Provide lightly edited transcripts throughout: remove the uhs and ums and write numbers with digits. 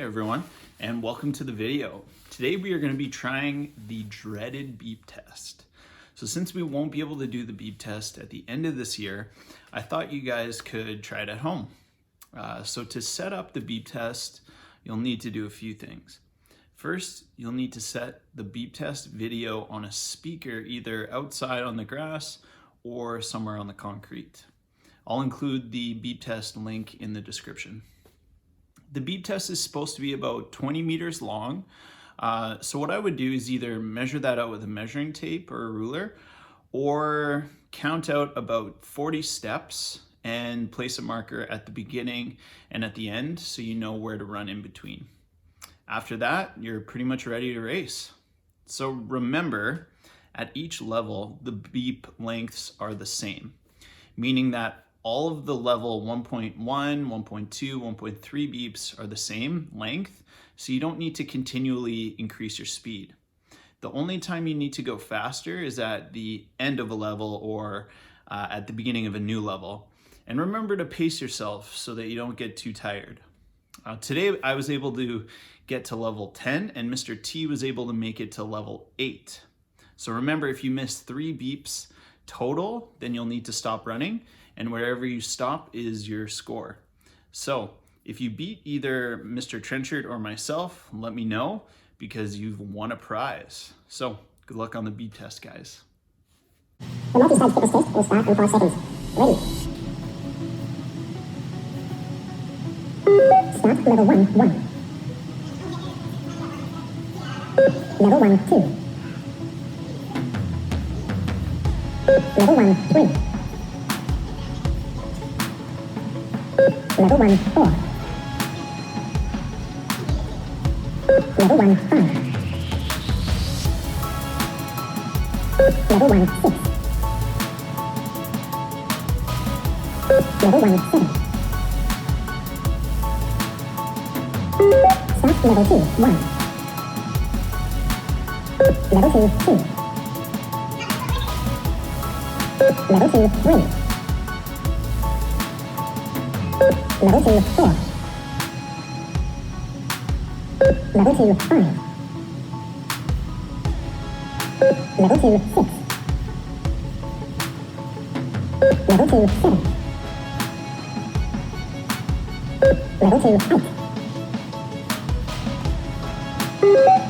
Hey everyone, and welcome to the video. Today we are going to be trying the dreaded beep test. So since we won't be able to do the beep test at the end of this year, I thought you guys could try it at home. So to set up the beep test, you'll need to do a few things. First, you'll need to set the beep test video on a speaker either outside on the grass or somewhere on the concrete. I'll include the beep test link in the description. The beep test is supposed to be about 20 meters long. So what I would do is either measure that out with a measuring tape or a ruler, or count out about 40 steps and place a marker at the beginning and at the end so you know where to run in between. After that, you're pretty much ready to race. So remember, at each level, the beep lengths are the same, meaning that all of the level 1.1, 1.2, 1.3 beeps are the same length, so you don't need to continually increase your speed. The only time you need to go faster is at the end of a level or at the beginning of a new level. And remember to pace yourself so that you don't get too tired. Today I was able to get to level 10 and Mr. T was able to make it to level 8. So remember, if you miss 3 beeps total, then you'll need to stop running, and wherever you stop is your score. So if you beat either Mr. Trenchard or myself, let me know because you've won a prize. So good luck on the beep test, guys. The multi-stage fitness test will start in 5 seconds. Ready. Start level 1, 1. Level 1, 2. Level 1, 3. Level 1, 4. Level 1, 5. Level 1, 6. Level 1, 7. Start level 2, 1. Level 2, 2. Level 2, 3. Level 2, 4. Level 2, 5. Level 2, 6. Level 2, 7. Level 2, 8.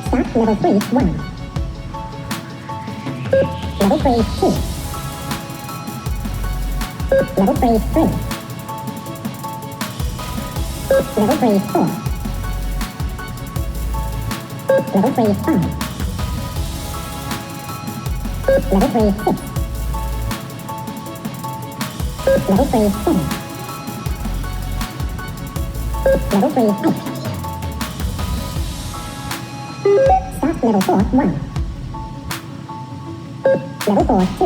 Start level 3, 1. Level 3, 2. Level 3, 3. Level 3, 4. Level 3, 5. Level 3, 6. Level 3, 7. Level 3, 8. Start level 4, 1. Level 4, 2.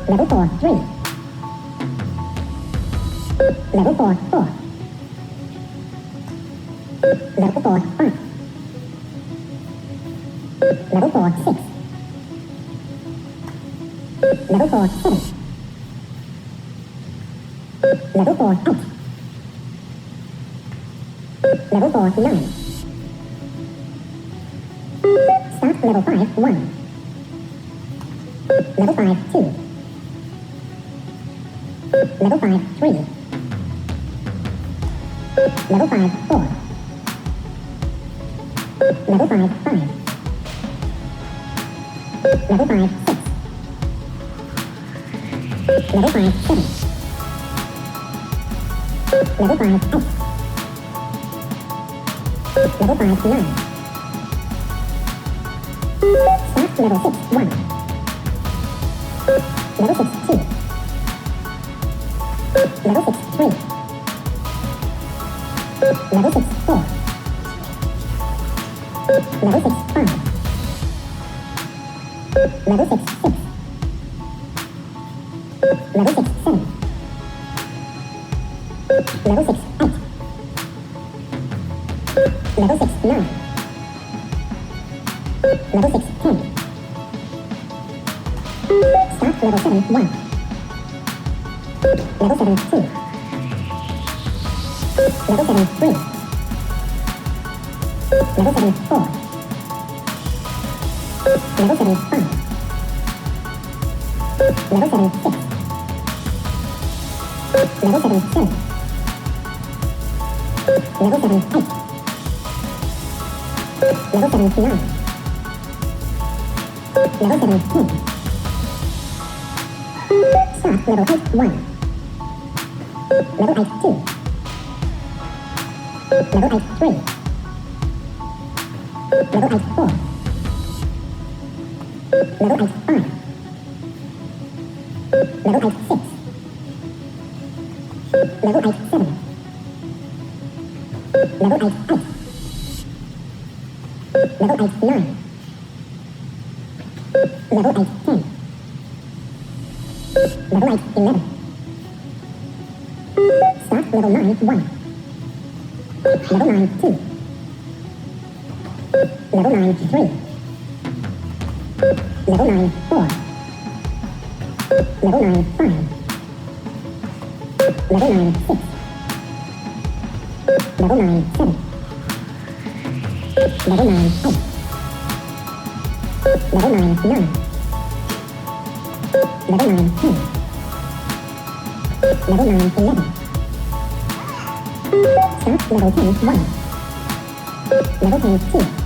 Level 4, 3. Level 4, 4. Level 4, 5. Level 4, 6. Level 4, 7. Level 4, 8. Level 4, 9. Start level 5, 1. Level 5, 2. Level 5, 3. Level 5, 4. Level 5, 5. Level 5, 6. Level 5, 7. Level 5, 8. Level 5, 9. Start level 6, 1. Level 6, 2. Level 6, 3. Level 6, 4. Level 6, 5. Level 6, 6. Level 6, 7. Level 6, 8. Level 6, 9. Level 6, 10. Start level 7, 1. Level 7, 2. Level 7, 3. Level 7, 4. Level 7, 5. Level 7, 6. Level 7, 7. Level 7, 8. Level 7, 9. Level 7, 10. Start level 8, 1. Level 8, 2. Level 8, 3. Level 8, 4. Level 8, 5. Level 8, 6. Level 8, 7. Level 8, 8. Level 8, 9. Level 8, 10. Level 8, 11. Start level 9, 1. Level 9, 2. Level 9, 3. Level 9, 4. Level 9, 5. Level 9, 6. Level 9, 7. Level 9, 8. Level 9, 9. Level 9, 10. Level 9, 11. Start level 10, 1. Level 10, 2.